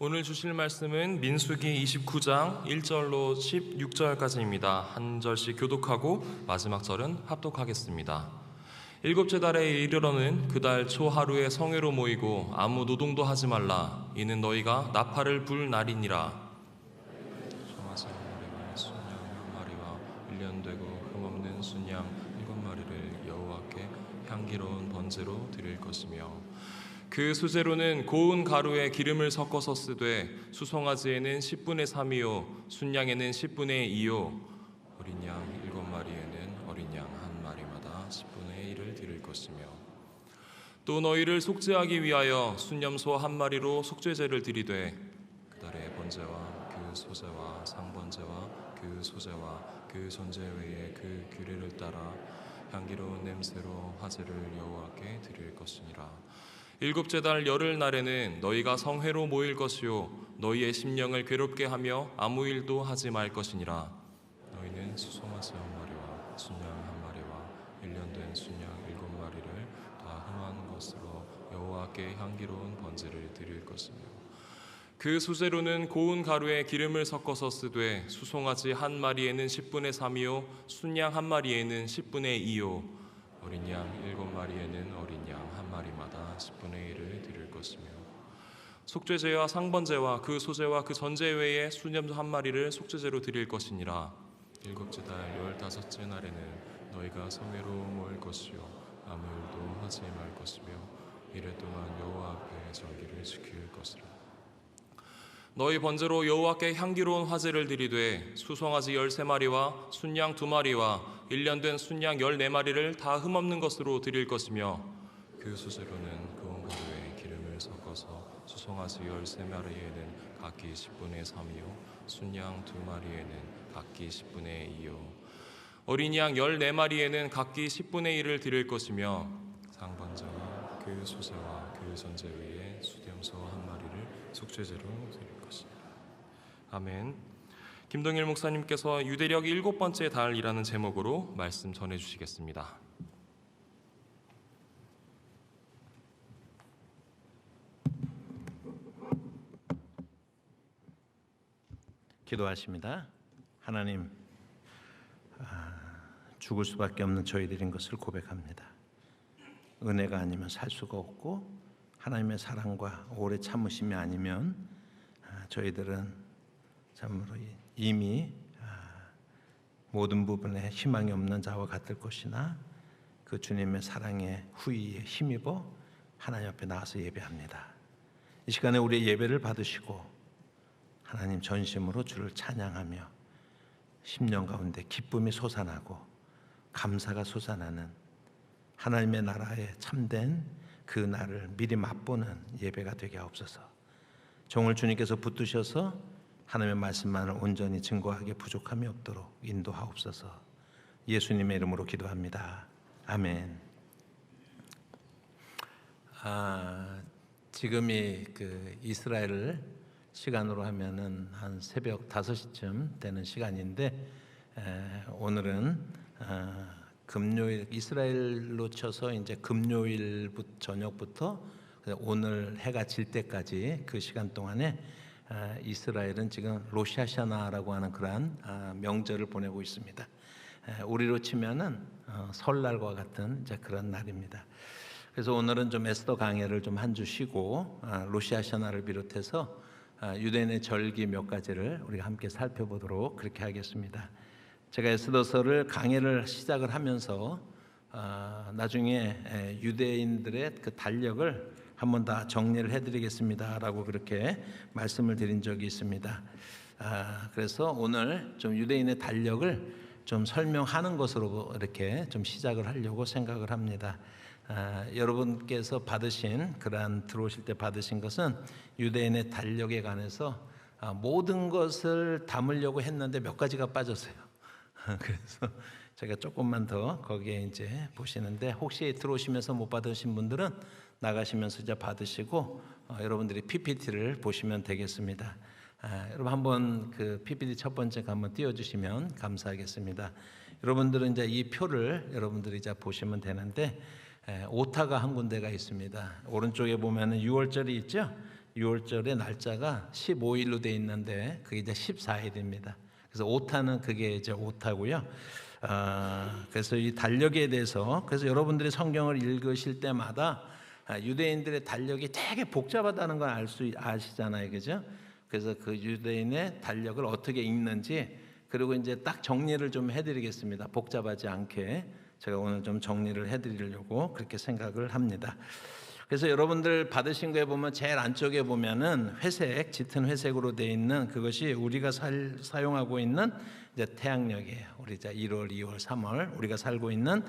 오늘 주실 말씀은 민수기 29장 1절로 16절까지입니다. 한 절씩 교독하고 마지막 절은 합독하겠습니다. 일곱째 달에 이르러는 그 달 초 하루에 성회로 모이고 아무 노동도 하지 말라. 이는 너희가 나팔을 불 날이니라. 송아지 한 마리와 순양 한 마리와 1년 되고 흠없는 순양 7마리를 여호와께 향기로운 번제로 드릴 것이며, 그 수제로는 고운 가루에 기름을 섞어서 쓰되 수송아지에는 10분의 3이요 순양에는 10분의 2요 어린 양 7마리에는 어린 양 한 마리마다 10분의 1을 드릴 것이며, 또 너희를 속죄하기 위하여 순염소 한 마리로 속죄제를 드리되 그 달의 번제와 그 소제와 상번제와 그 소제와 그 전제 외에 그 규례를 따라 향기로운 냄새로 화제를 여호와께 드릴 것이니라. 일곱째 달 열흘 날에는 너희가 성회로 모일 것이요 너희의 심령을 괴롭게 하며 아무 일도 하지 말 것이니라. 너희는 수송아지 한 마리와 순양 한 마리와 1년 된 순양 7마리를 다 흠한 것으로 여호와께 향기로운 번제를 드릴 것이며, 그 수제로는 고운 가루에 기름을 섞어서 쓰되 수송아지 한 마리에는 10분의 3이요 순양 한 마리에는 10분의 2요 어린 양 7마리에는 어린 양 한 마리마다 10분의 1을 드릴 것이며, 속죄제와 상번제와 그 소제와 그 전제 외에 순염소 한 마리를 속죄제로 드릴 것이니라. 일곱째 달 15째 날에는 너희가 성회로 모일 것이요 아무 일도 하지 말 것이며 이래 동안 여호와 앞에 절기를 지킬 것이라. 너희 번제로 여호와께 향기로운 화제를 드리되 수송아지 13마리와 순양 2마리와 1년 된 순양 14마리를 다 흠없는 것으로 드릴 것이며, 그 수제로는 고운 가루에 기름을 섞어서 수송아지 13마리에는 각기 10분의 3이요 순양 2마리에는 각기 10분의 2요 어린 양 14마리에는 각기 10분의 1을 드릴 것이며, 상번제와 그 소제와 그 전제 외에 수염소 한 마리를 속죄제로 드릴 것이니라. 아멘. 김동일 목사님께서 유대력 7번째 달이라는 제목으로 말씀 전해주시겠습니다. 기도하십니다. 하나님, 죽을 수밖에 없는 저희들인 것을 고백합니다. 은혜가 아니면 살 수가 없고 하나님의 사랑과 오래 참으심이 아니면 저희들은 참으로 이미 모든 부분에 희망이 없는 자와 같을 것이나 그 주님의 사랑의 후위에 힘입어 하나님 앞에 나와서 예배합니다. 이 시간에 우리의 예배를 받으시고 하나님 전심으로 주를 찬양하며 심령 가운데 기쁨이 솟아나고 감사가 솟아나는 하나님의 나라에 참된 그 날을 미리 맛보는 예배가 되게 하옵소서. 종을 주님께서 붙드셔서 하나님의 말씀만을 온전히 증거하게 부족함이 없도록 인도하옵소서. 예수님의 이름으로 기도합니다. 아멘. 지금이 그 이스라엘 시간으로 하면은 한 새벽 5시쯤 되는 시간인데, 오늘은 금요일, 이스라엘로 쳐서 이제 금요일 저녁부터 오늘 해가 질 때까지 그 시간 동안에 이스라엘은 지금 로샤샤나라고 하는 그러한 명절을 보내고 있습니다. 우리로 치면은 설날과 같은 이제 그런 날입니다. 그래서 오늘은 좀 에스더 강해를 좀 한 주 쉬고 로샤샤나를 비롯해서 유대인의 절기 몇 가지를 우리가 함께 살펴보도록 그렇게 하겠습니다. 제가 에스더서를 강해를 시작을 하면서 나중에 유대인들의 그 달력을 한번 다 정리를 해드리겠습니다라고 그렇게 말씀을 드린 적이 있습니다. 그래서 오늘 좀 유대인의 달력을 좀 설명하는 것으로 이렇게 좀 시작을 하려고 생각을 합니다. 여러분께서 받으신 그러한 들어오실 때 받으신 것은 유대인의 달력에 관해서 모든 것을 담으려고 했는데 몇 가지가 빠졌어요. 그래서 제가 조금만 더 거기에 이제 보시는데, 혹시 들어오시면서 못 받으신 분들은 나가시면서 이제 받으시고 여러분들이 PPT를 보시면 되겠습니다. 여러분 한번 그 PPT 첫 번째 한번 띄워주시면 감사하겠습니다. 여러분들은 이제 이 표를 여러분들이 이제 보시면 되는데, 오타가 한 군데가 있습니다. 오른쪽에 보면은 6월절이 있죠. 유월절의 날짜가 15일로 돼 있는데 그게 이제 14일입니다. 그래서 오타는 그게 이제 오타고요. 그래서 이 달력에 대해서 그래서 여러분들이 성경을 읽으실 때마다 유대인들의 달력이 되게 복잡하다는 걸 아시잖아요, 그죠? 그래서 그 유대인의 달력을 어떻게 읽는지 그리고 이제 딱 정리를 좀 해드리겠습니다. 복잡하지 않게 제가 오늘 좀 정리를 해드리려고 그렇게 생각을 합니다. 그래서 여러분들 받으신 거에 보면 제일 안쪽에 보면은 회색, 짙은 회색으로 되어 있는 그것이 우리가 사용하고 있는 이제 태양력이에요. 우리 이제 1월, 2월, 3월 우리가 살고 있는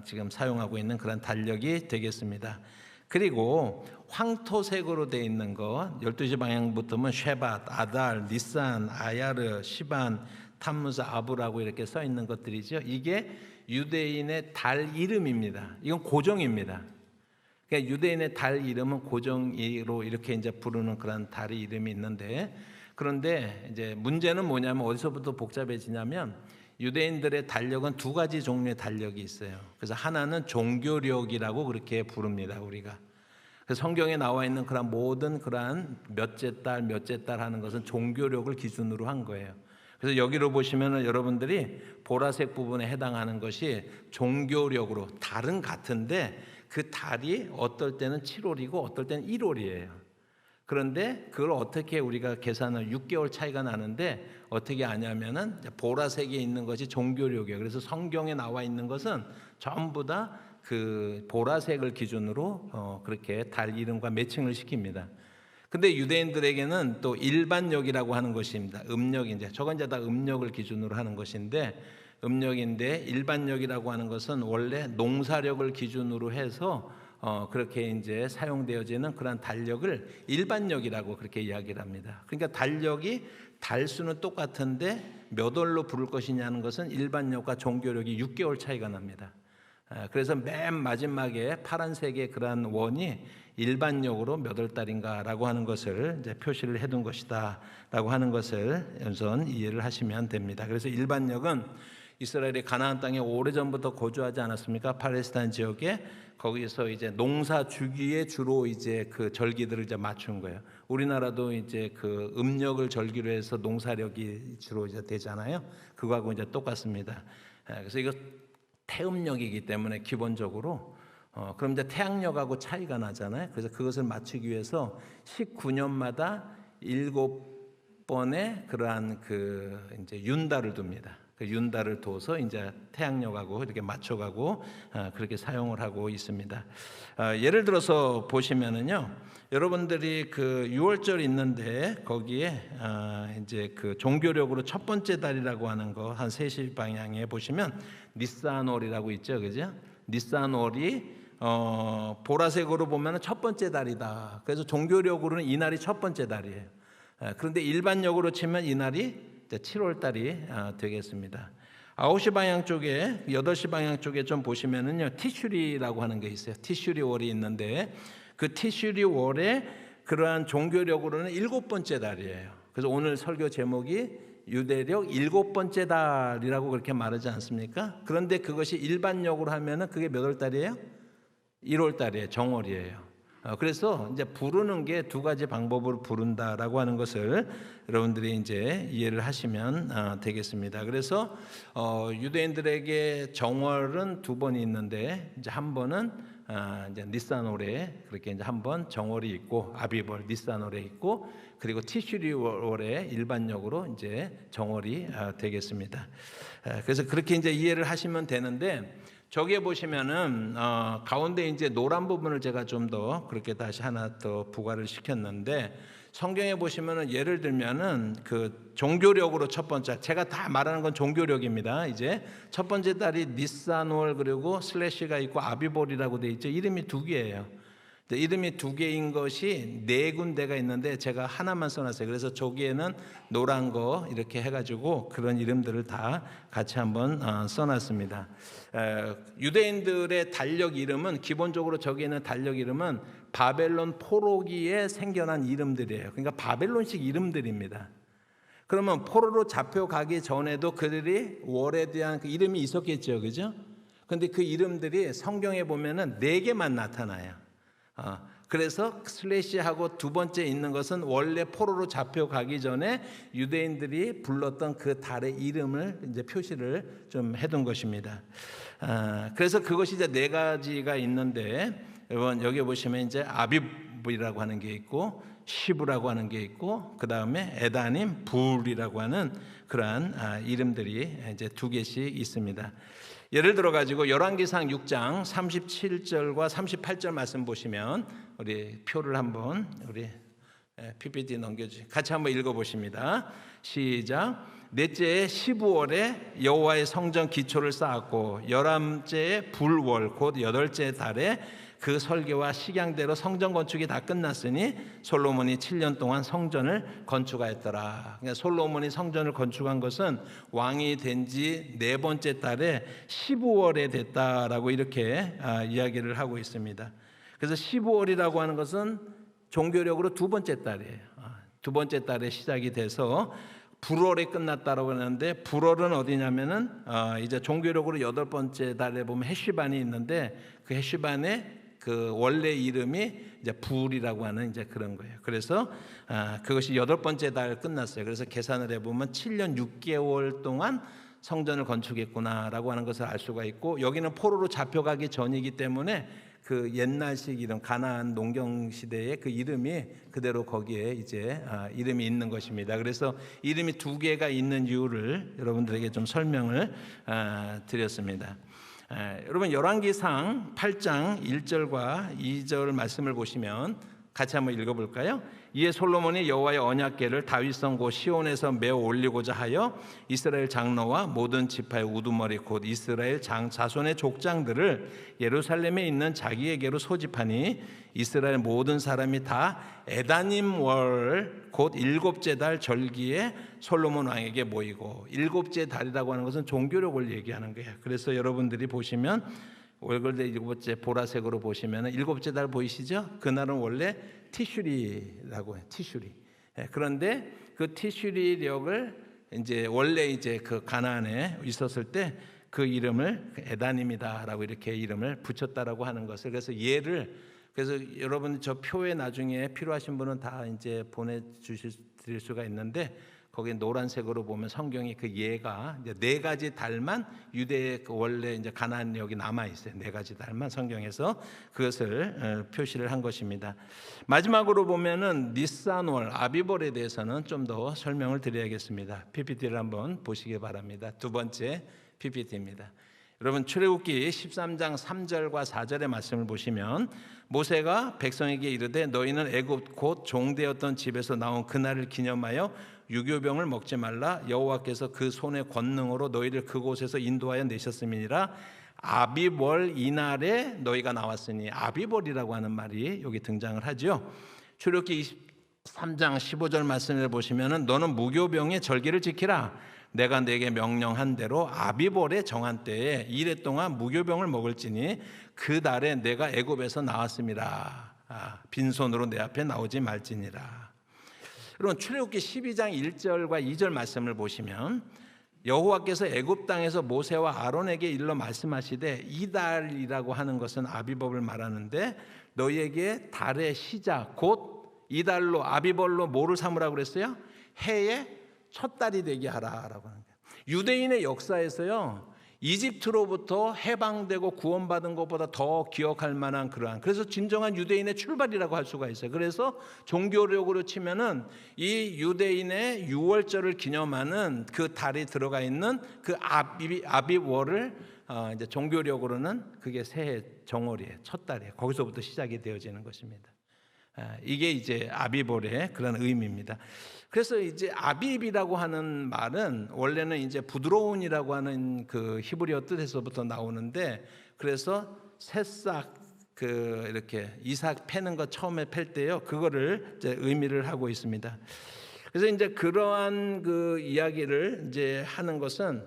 지금 사용하고 있는 그런 달력이 되겠습니다. 그리고 황토색으로 되어 있는 거 12시 방향부터는 쉐밧, 아달, 니산, 아야르, 시반, 탐무스, 아부라고 이렇게 써 있는 것들이죠. 이게 유대인의 달 이름입니다. 이건 고정입니다. 그러니까 유대인의 달 이름은 고정으로 이렇게 이제 부르는 그런 달의 이름이 있는데 그런데 이제 문제는 뭐냐면 어디서부터 복잡해지냐면 유대인들의 달력은 두 가지 종류의 달력이 있어요. 그래서 하나는 종교력이라고 그렇게 부릅니다, 우리가. 그래서 성경에 나와 있는 그런 모든 그러한 몇째 달 하는 것은 종교력을 기준으로 한 거예요. 그래서 여기로 보시면은 여러분들이 보라색 부분에 해당하는 것이 종교력으로 달은 같은데 그 달이 어떨 때는 7월이고 어떨 때는 1월이에요. 그런데 그걸 어떻게 우리가 계산을 6개월 차이가 나는데 어떻게 아냐면은 보라색에 있는 것이 종교력이에요. 그래서 성경에 나와 있는 것은 전부 다 그 보라색을 기준으로 그렇게 달 이름과 매칭을 시킵니다. 근데 유대인들에게는 또 일반력이라고 하는 것입니다. 음력 이제 저건 이제 다 음력을 기준으로 하는 것인데 음력인데 일반력이라고 하는 것은 원래 농사력을 기준으로 해서 그렇게 이제 사용되어지는 그런 달력을 일반력이라고 그렇게 이야기를 합니다. 그러니까 달력이 달수는 똑같은데 몇 월로 부를 것이냐는 것은 일반력과 종교력이 6개월 차이가 납니다. 그래서 맨 마지막에 파란색의 그러한 원이 일반력으로 몇 월 달인가라고 하는 것을 이제 표시를 해둔 것이다라고 하는 것을 우선 이해를 하시면 됩니다. 그래서 일반력은 이스라엘이 가나안 땅에 오래전부터 거주하지 않았습니까? 팔레스타인 지역에 거기서 이제 농사 주기에 주로 이제 그 절기들을 이제 맞춘 거예요. 우리나라도 이제 그 음력을 절기로 해서 농사력이 주로 이제 되잖아요. 그거하고 이제 똑같습니다. 그래서 이거 태음력이기 때문에 기본적으로 그럼 이제 태양력하고 차이가 나잖아요. 그래서 그것을 맞추기 위해서 19년마다 7번의 그러한 그 이제 윤달을 둡니다. 그 윤달을 둬서 이제 태양력하고 이렇게 맞춰가고 그렇게 사용을 하고 있습니다. 예를 들어서 보시면은요, 여러분들이 그 6월절 있는데 거기에 이제 그 종교력으로 첫 번째 달이라고 하는 거 한 3시 방향에 보시면 니산월이라고 있죠, 그죠? 니산월이 보라색으로 보면은 첫 번째 달이다. 그래서 종교력으로는 이 날이 첫 번째 달이에요. 그런데 일반력으로 치면 이 날이 7월 달이 되겠습니다. 9시 방향 쪽에 8시 방향 쪽에 좀 보시면은요 티슈리라고 하는 게 있어요. 티슈리 월이 있는데 그 티슈리 월에 그러한 종교력으로는 7번째 달이에요. 그래서 오늘 설교 제목이 유대력 7번째 달이라고 그렇게 말하지 않습니까? 그런데 그것이 일반력으로 하면은 그게 몇 월 달이에요? 1월 달이에요. 정월이에요. 그래서 이제 부르는 게 두 가지 방법으로 부른다라고 하는 것을 여러분들이 이제 이해를 하시면 되겠습니다. 그래서 유대인들에게 정월은 두 번이 있는데 이제 한 번은 이제 니산월에 그렇게 이제 한 번 정월이 있고 아비벌 니산월에 있고 그리고 티슈리월에 일반력으로 이제 정월이 되겠습니다. 그래서 그렇게 이제 이해를 하시면 되는데. 저기에 보시면은 가운데 이제 노란 부분을 제가 좀 더 그렇게 다시 하나 더 부과를 시켰는데 성경에 보시면은 예를 들면은 그 종교력으로 첫 번째 제가 다 말하는 건 종교력입니다. 이제 첫 번째 달이 니산월 그리고 슬래시가 있고 아비볼이라고 돼 있죠. 이름이 두 개예요. 이름이 두 개인 것이 네 군데가 있는데 제가 하나만 써놨어요. 그래서 저기에는 노란 거 이렇게 해가지고 그런 이름들을 다 같이 한번 써놨습니다. 유대인들의 달력 이름은 기본적으로 저기에는 달력 이름은 바벨론 포로기에 생겨난 이름들이에요. 그러니까 바벨론식 이름들입니다. 그러면 포로로 잡혀가기 전에도 그들이 월에 대한 그 이름이 있었겠죠, 그죠? 그런데 그 이름들이 성경에 보면은 4개만 나타나요. 그래서 슬래시하고 두 번째 있는 것은 원래 포로로 잡혀가기 전에 유대인들이 불렀던 그 달의 이름을 이제 표시를 좀 해둔 것입니다. 그래서 그것이 이제 네 가지가 있는데, 여러분 여기 보시면 이제 아비브이라고 하는 게 있고 시브라고 하는 게 있고, 그 다음에 에다님, 불이라고 하는 그러한 이름들이 이제 두 개씩 있습니다. 예를 들어 가지고 열왕기상 6장 37절과 38절 말씀 보시면, 우리 표를 한번 우리 PPT 넘겨주세요. 같이 한번 읽어보십니다. 시작. 넷째 15월에 여호와의 성전 기초를 쌓았고, 11째 불월 곧 8째 달에 그 설계와 식양대로 성전 건축이 다 끝났으니 솔로몬이 7년 동안 성전을 건축하였더라. 그러니까 솔로몬이 성전을 건축한 것은 왕이 된 지 네 번째 달에 15월에 됐다라고 이렇게 이야기를 하고 있습니다. 그래서 15월이라고 하는 것은 종교력으로 두 번째 달이에요. 두 번째 달에 시작이 돼서 불월에 끝났다라고 하는데, 불월은 어디냐면은 이제 종교력으로 여덟 번째 달에 보면 해시반이 있는데, 그 해시반의 그 원래 이름이 이제 불이라고 하는 이제 그런 거예요. 그래서 그것이 여덟 번째 달 끝났어요. 그래서 계산을 해보면 7년 6개월 동안 성전을 건축했구나라고 하는 것을 알 수가 있고, 여기는 포로로 잡혀가기 전이기 때문에 그 옛날식 이름, 가나안 농경 시대의 그 이름이 그대로 거기에 이제 이름이 있는 것입니다. 그래서 이름이 두 개가 있는 이유를 여러분들에게 좀 설명을 드렸습니다. 여러분 열왕기상 8장 1절과 2절 말씀을 보시면 같이 한번 읽어볼까요? 이에 솔로몬이 여호와의 언약궤를 다윗성 곧 시온에서 메어 올리고자 하여 이스라엘 장로와 모든 지파의 우두머리 곧 이스라엘 자손의 족장들을 예루살렘에 있는 자기에게로 소집하니, 이스라엘 모든 사람이 다 에다님 월 곧 일곱째 달 절기에 솔로몬 왕에게 모이고, 일곱째 달이라고 하는 것은 종교력을 얘기하는 거예요. 그래서 여러분들이 보시면 월걸대 일곱째 보라색으로 보시면 일곱째 달 보이시죠? 그날은 원래 티슈리라고 해요. 티슈리. 그런데 그 티슈리력을 이제 원래 이제 그 가나안에 있었을 때 그 이름을 에다님이다라고 이렇게 이름을 붙였다라고 하는 것을, 그래서 그래서 여러분 저 표에 나중에 필요하신 분은 다 이제 드릴 수가 있는데, 거기 노란색으로 보면 성경이 그 예가 이제 네 가지 달만 유대의 그 원래 이제 가나안역이 남아 있어요. 네 가지 달만 성경에서 그것을 표시를 한 것입니다. 마지막으로 보면은 니산월 아비벌에 대해서는 좀 더 설명을 드려야겠습니다. PPT를 한번 보시기 바랍니다. 두 번째 PPT입니다. 여러분 출애굽기 13장 3절과 4절의 말씀을 보시면, 모세가 백성에게 이르되 너희는 애굽 곧 종되었던 집에서 나온 그날을 기념하여 유교병을 먹지 말라. 여호와께서 그 손의 권능으로 너희를 그곳에서 인도하여 내셨음이니라. 아비벌 이날에 너희가 나왔으니, 아비벌이라고 하는 말이 여기 등장을 하죠. 출애굽기 23장 15절 말씀을 보시면, 너는 무교병의 절기를 지키라. 내가 네게 명령한 대로 아비벌의 정한 때에 이래 동안 무교병을 먹을지니 그 달에 내가 애굽에서 나왔음이라. 빈손으로 내 앞에 나오지 말지니라. 여러분 출애굽기 12장 1절과 2절 말씀을 보시면, 여호와께서 애굽 땅에서 모세와 아론에게 일러 말씀하시되, 이 달이라고 하는 것은 아비법을 말하는데, 너희에게 달의 시작 곧 이 달로 아비벌로 뭐를 삼으라고 그랬어요? 해의 첫 달이 되게 하라라고 하는 거예요. 유대인의 역사에서요, 이집트로부터 해방되고 구원받은 것보다 더 기억할 만한 그래서 진정한 유대인의 출발이라고 할 수가 있어요. 그래서 종교력으로 치면은 이 유대인의 유월절을 기념하는 그 달이 들어가 있는 그 아비월을 이제 종교력으로는 그게 새해 정월이에요. 첫 달이에요. 거기서부터 시작이 되어지는 것입니다. 이게 이제 아비볼의 그런 의미입니다. 그래서 이제 아비비라고 하는 말은 원래는 이제 부드러운이라고 하는 그 히브리어 뜻에서부터 나오는데, 그래서 새싹 이렇게 이삭 패는 거 처음에 팰 때요, 그거를 이제 의미를 하고 있습니다. 그래서 이제 그러한 그 이야기를 이제 하는 것은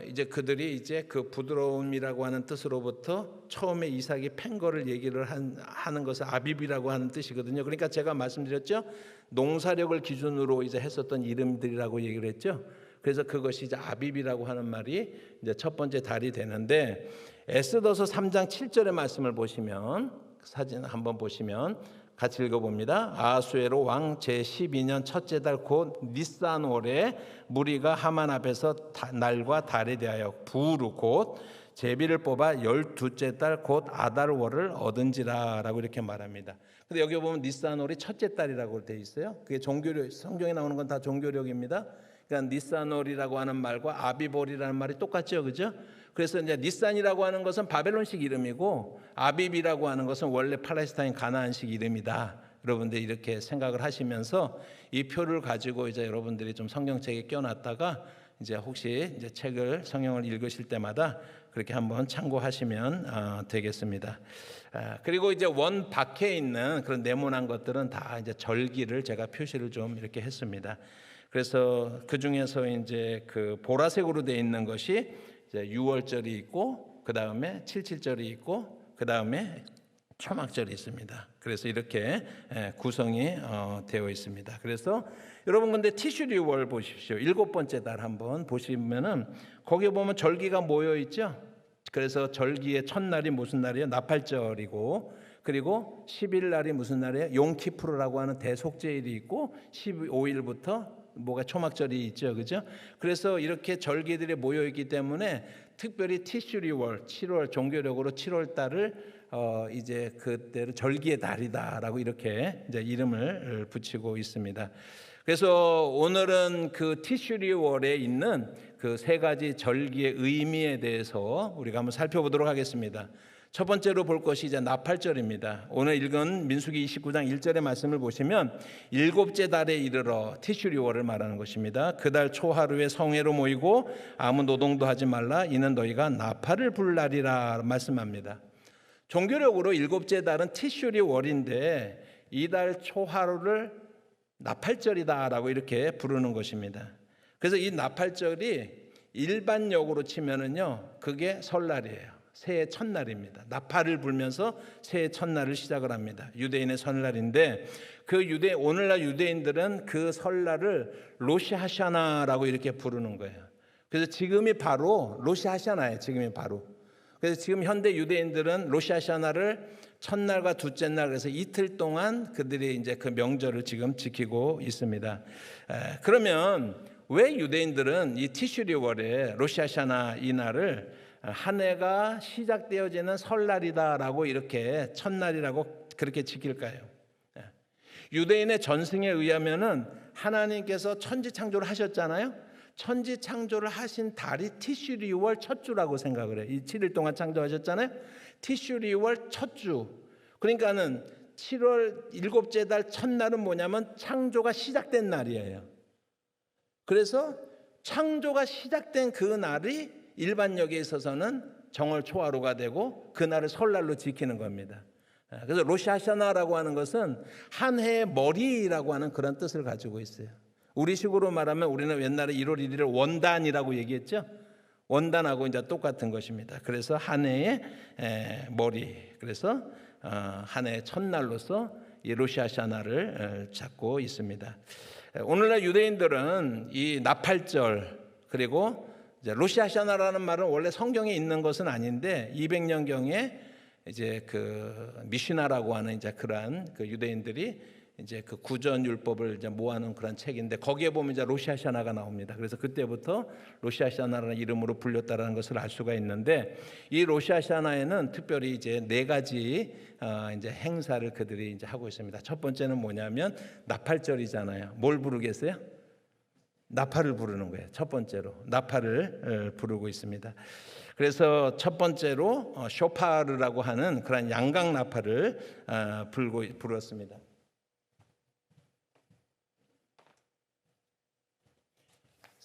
이제 그들이 이제 그 부드러움이라고 하는 뜻으로부터 처음에 이삭이 팬 거를 얘기를 하는 것은 아비비라고 하는 뜻이거든요. 그러니까 제가 말씀드렸죠, 농사력을 기준으로 이제 했었던 이름들이라고 얘기를 했죠. 그래서 그것이 이제 아비비라고 하는 말이 이제 첫 번째 달이 되는데, 에스더서 3장 7절의 말씀을 보시면 사진 한번 보시면 같이 읽어봅니다. 아수에로 왕 제12년 첫째 달 곧 니산월에 무리가 하만 앞에서 날과 달에 대하여 부르 곧 제비를 뽑아 12째 달 곧 아달월을 얻은지라라고 이렇게 말합니다. 근데 여기 보면 니산월이 첫째 달이라고 되어 있어요. 그게 종교력, 성경에 나오는 건 다 종교력입니다. 그러니까 니산월이라고 하는 말과 아비볼이라는 말이 똑같죠, 그죠? 그래서 이제 니산이라고 하는 것은 바벨론식 이름이고 아비비라고 하는 것은 원래 팔레스타인 가나안식 이름이다. 여러분들 이렇게 생각을 하시면서 이 표를 가지고 이제 여러분들이 좀 성경책에 껴놨다가 이제 혹시 이제 책을 성경을 읽으실 때마다 그렇게 한번 참고하시면 되겠습니다. 그리고 이제 원 밖에 있는 그런 네모난 것들은 다 이제 절기를 제가 표시를 좀 이렇게 했습니다. 그래서 그 중에서 이제 그 보라색으로 되어 있는 것이 이제 6월절이 있고 그 다음에 77절이 있고 그 다음에 초막절이 있습니다. 그래서 이렇게 구성이 되어 있습니다. 그래서 여러분 근데 티슈리월 보십시오. 7번째 달 한번 보시면은 거기에 보면 절기가 모여 있죠. 그래서 절기의 첫날이 무슨 날이에요? 나팔절이고 그리고 10일 날이 무슨 날이에요? 용키프르라고 하는 대속제일이 있고 15일부터 뭐가 초막절이 있죠, 그죠? 그래서 이렇게 절기들이 모여 있기 때문에 특별히 티슈리월 7월 종교력으로 7월 달을 이제 그때를 절기의 달이다라고 이렇게 이제 이름을 붙이고 있습니다. 그래서 오늘은 그 티슈리월에 있는 그 세 가지 절기의 의미에 대해서 우리가 한번 살펴보도록 하겠습니다. 첫 번째로 볼 것이 이제 나팔절입니다. 오늘 읽은 민수기 29장 1절의 말씀을 보시면 7째 달에 이르러 티슈리월을 말하는 것입니다. 그달 초하루에 성회로 모이고 아무 노동도 하지 말라 이는 너희가 나팔을 불 날이라 말씀합니다. 종교력으로 7째 달은 티슈리월인데 이달 초하루를 나팔절이다라고 이렇게 부르는 것입니다. 그래서 이 나팔절이 일반역으로 치면은요 그게 설날이에요. 새해 첫날입니다. 나팔을 불면서 새해 첫날을 시작을 합니다. 유대인의 설날인데 그 오늘날 유대인들은 그 설날을 로시하샤나라고 이렇게 부르는 거예요. 그래서 지금이 바로 로시하샤나예요. 지금이 바로. 그래서 지금 현대 유대인들은 로시하샤나를 첫날과 둘째 날 그래서 이틀 동안 그들이 이제 그 명절을 지금 지키고 있습니다. 그러면 왜 유대인들은 이 티슈리월에 로시하샤나 이 날을 한 해가 시작되어지는 설날이다라고 이렇게 첫날이라고 그렇게 지킬까요? 유대인의 전승에 의하면은 하나님께서 천지 창조를 하셨잖아요. 천지 창조를 하신 달이 티슈리월 첫 주라고 생각을 해요. 이 7일 동안 창조하셨잖아요. 티슈리월 첫 주. 그러니까는 7월 7째 달 첫날은 뭐냐면 창조가 시작된 날이에요. 그래서 창조가 시작된 그 날이 일반역에 있어서는 정월 초하루가 되고 그날을 설날로 지키는 겁니다. 그래서 로시하샤나라고 하는 것은 한 해의 머리라고 하는 그런 뜻을 가지고 있어요. 우리식으로 말하면 우리는 옛날에 1월 1일을 원단이라고 얘기했죠. 원단하고 이제 똑같은 것입니다. 그래서 한 해의 머리. 그래서 한 해의 첫날로서 이 로시하샤나를 잡고 있습니다. 오늘날 유대인들은 이 나팔절 그리고 이제 로시하샤나라는 말은 원래 성경에 있는 것은 아닌데 200년경에 이제 그 미시나라고 하는 이제 그러한 그 유대인들이 이제 그 구전 율법을 이제 모아놓은 그런 책인데 거기에 보면 이제 로시하샤나가 나옵니다. 그래서 그때부터 로시하샤나라는 이름으로 불렸다라는 것을 알 수가 있는데 이 로시하샤나에는 특별히 이제 네 가지 이제 행사를 그들이 이제 하고 있습니다. 첫 번째는 뭐냐면 나팔절이잖아요. 뭘 부르겠어요? 나팔을 부르는 거예요. 첫 번째로 나팔을 부르고 있습니다. 그래서 첫 번째로 쇼파르라고 하는 그런 양각 나팔을 불었습니다.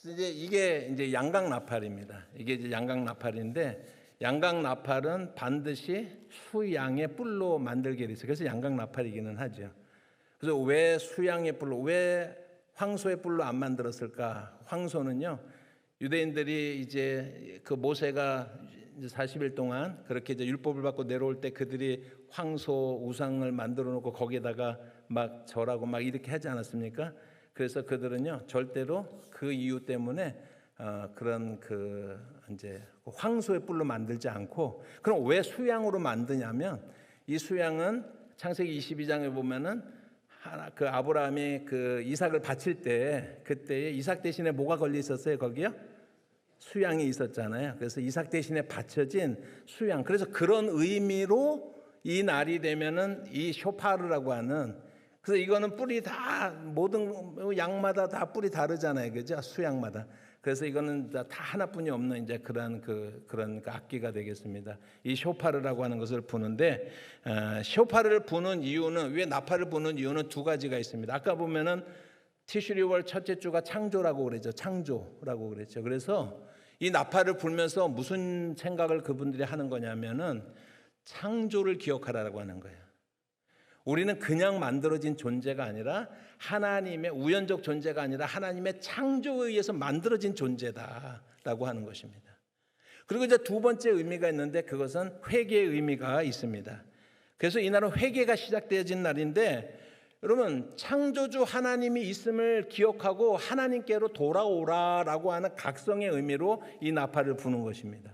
이게 이제 양각 나팔입니다. 이게 이제 양각 나팔인데 양각 나팔은 반드시 수양의 뿔로 만들게 돼 있어요. 그래서 양각 나팔이기는 하죠. 그래서 왜 수양의 뿔로 왜 황소의 뿔로 안 만들었을까? 황소는요, 유대인들이 이제 그 모세가 이제 40일 동안 그렇게 이제 율법을 받고 내려올 때 그들이 황소 우상을 만들어 놓고 거기에다가 막 절하고 막 이렇게 하지 않았습니까? 그래서 그들은요, 절대로 그 이유 때문에 그런 그 이제 황소의 뿔로 만들지 않고 그럼 왜 수양으로 만드냐면 이 수양은 창세기 22장에 보면은 그 아브라함이 그 이삭을 바칠 때 그때 이삭 대신에 뭐가 걸려 있었어요? 거기요? 수양이 있었잖아요. 그래서 이삭 대신에 바쳐진 수양. 그래서 그런 의미로 이 날이 되면은 이 쇼파르라고 하는, 그래서 이거는 뿔이 다 모든 양마다 다 뿔이 다르잖아요, 그죠? 수양마다. 그래서 이거는 다 하나뿐이 없는 이제 그런 그런 악기가 되겠습니다. 이 쇼파르라고 하는 것을 부는데, 쇼파르를 부는 이유는, 왜 나팔을 부는 이유는 두 가지가 있습니다. 아까 보면은 티슈리월 첫째 주가 창조라고 그랬죠. 창조라고 그랬죠. 그래서 이 나팔을 불면서 무슨 생각을 그분들이 하는 거냐면은 창조를 기억하라고 하는 거예요. 우리는 그냥 만들어진 존재가 아니라 하나님의 우연적 존재가 아니라 하나님의 창조에 의해서 만들어진 존재다라고 하는 것입니다. 그리고 이제 두 번째 의미가 있는데 그것은 회개의 의미가 있습니다. 그래서 이날은 회개가 시작되어진 날인데, 여러분 창조주 하나님이 있음을 기억하고 하나님께로 돌아오라라고 하는 각성의 의미로 이 나팔을 부는 것입니다.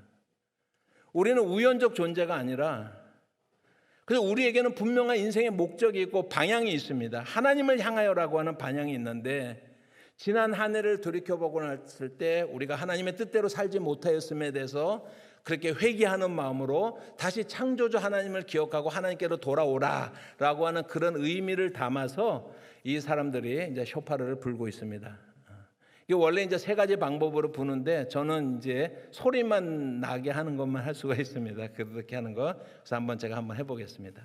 우리는 우연적 존재가 아니라, 그래서 우리에게는 분명한 인생의 목적이 있고 방향이 있습니다. 하나님을 향하여라고 하는 방향이 있는데, 지난 한 해를 돌이켜보고 났을 때 우리가 하나님의 뜻대로 살지 못하였음에 대해서 그렇게 회개하는 마음으로 다시 창조주 하나님을 기억하고 하나님께로 돌아오라라고 하는 그런 의미를 담아서 이 사람들이 이제 쇼파르를 불고 있습니다. 이게 원래 이제 세 가지 방법으로 부는데 저는 이제 소리만 나게 하는 것만 할 수가 있습니다. 그렇게 하는 거. 그래서 제가 한번 해보겠습니다.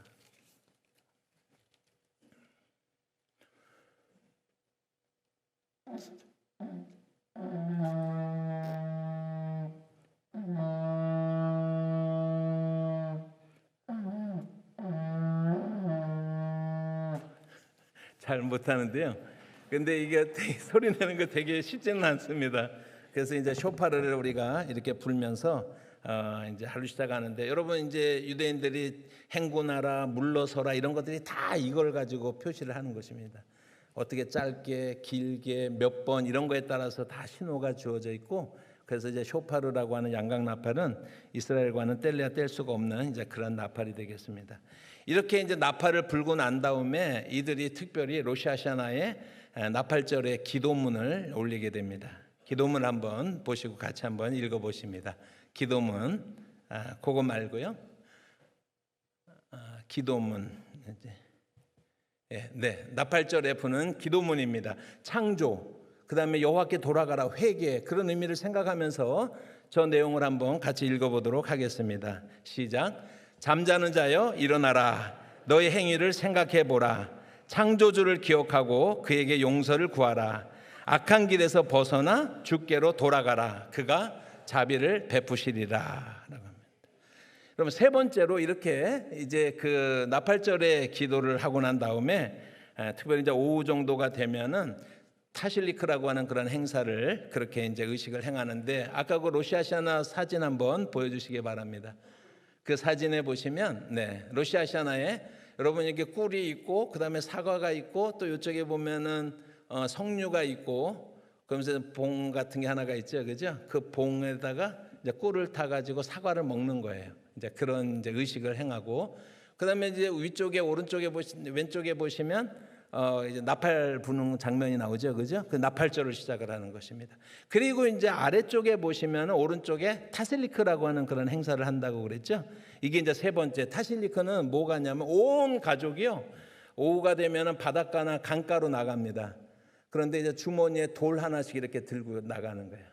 잘 못하는데요. 근데 이게 소리 내는 거 되게 쉽지는 않습니다. 그래서 이제 쇼파르를 우리가 이렇게 불면서 이제 하루 시작하는데, 여러분 이제 유대인들이 행군하라, 물러서라 이런 것들이 다 이걸 가지고 표시를 하는 것입니다. 어떻게 짧게, 길게, 몇 번 이런 거에 따라서 다 신호가 주어져 있고, 그래서 이제 쇼파르라고 하는 양각 나팔은 이스라엘과는 뗄래야 뗄 수가 없는 이제 그런 나팔이 되겠습니다. 이렇게 이제 나팔을 불고 난 다음에 이들이 특별히 로시아샤나의 나팔절에 기도문을 올리게 됩니다. 기도문 한번 보시고 같이 한번 읽어보십니다. 기도문, 그거 말고요. 기도문, 네, 나팔절에 부는 기도문입니다. 창조, 그 다음에 여호와께 돌아가라, 회개, 그런 의미를 생각하면서 저 내용을 한번 같이 읽어보도록 하겠습니다. 시작. 잠자는 자여 일어나라, 너의 행위를 생각해보라. 창조주를 기억하고 그에게 용서를 구하라. 악한 길에서 벗어나 주께로 돌아가라. 그가 자비를 베푸시리라. 그럼 세 번째로 이렇게 이제 그 나팔절의 기도를 하고 난 다음에 특별히 이제 오후 정도가 되면은 타실리크라고 하는 그런 행사를 그렇게 이제 의식을 행하는데, 아까 그 로시아샤나 사진 한번 보여주시기 바랍니다. 그 사진에 보시면, 네, 로시아샤나에 여러분 이렇게 꿀이 있고, 그 다음에 사과가 있고, 또 이쪽에 보면은 석류가 있고, 그러면서 봉 같은 게 하나가 있죠, 그죠? 그 봉에다가 이제 꿀을 타가지고 사과를 먹는 거예요. 이제 그런 이제 의식을 행하고, 그 다음에 이제 위쪽에 오른쪽에 왼쪽에 보시면 이제 나팔 부는 장면이 나오죠, 그죠? 그 나팔절을 시작을 하는 것입니다. 그리고 이제 아래쪽에 보시면 오른쪽에 타실리크라고 하는 그런 행사를 한다고 그랬죠. 이게 이제 세 번째. 타실리크는 뭐가 냐면 온 가족이요, 오후가 되면은 바닷가나 강가로 나갑니다. 그런데 이제 주머니에 돌 하나씩 이렇게 들고 나가는 거예요.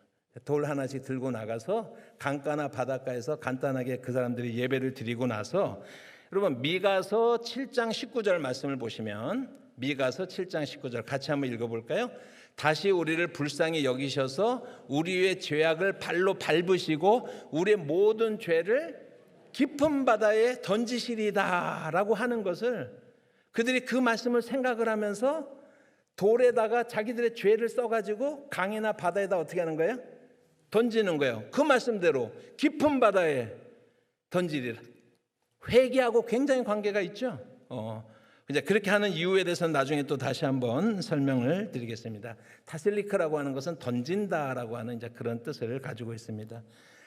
돌 하나씩 들고 나가서 강가나 바닷가에서 간단하게 그 사람들이 예배를 드리고 나서, 여러분 미가서 7장 19절 말씀을 보시면, 미가서 7장 19절 같이 한번 읽어볼까요? 다시 우리를 불쌍히 여기셔서 우리의 죄악을 발로 밟으시고 우리의 모든 죄를 깊은 바다에 던지시리다 라고 하는 것을, 그들이 그 말씀을 생각을 하면서 돌에다가 자기들의 죄를 써가지고 강이나 바다에다 어떻게 하는 거예요? 던지는 거예요. 그 말씀대로 깊은 바다에 던지리라. 회개하고 굉장히 관계가 있죠. 이제 그렇게 하는 이유에 대해서는 나중에 또 다시 한번 설명을 드리겠습니다. 타실리크라고 하는 것은 던진다라고 하는 이제 그런 뜻을 가지고 있습니다.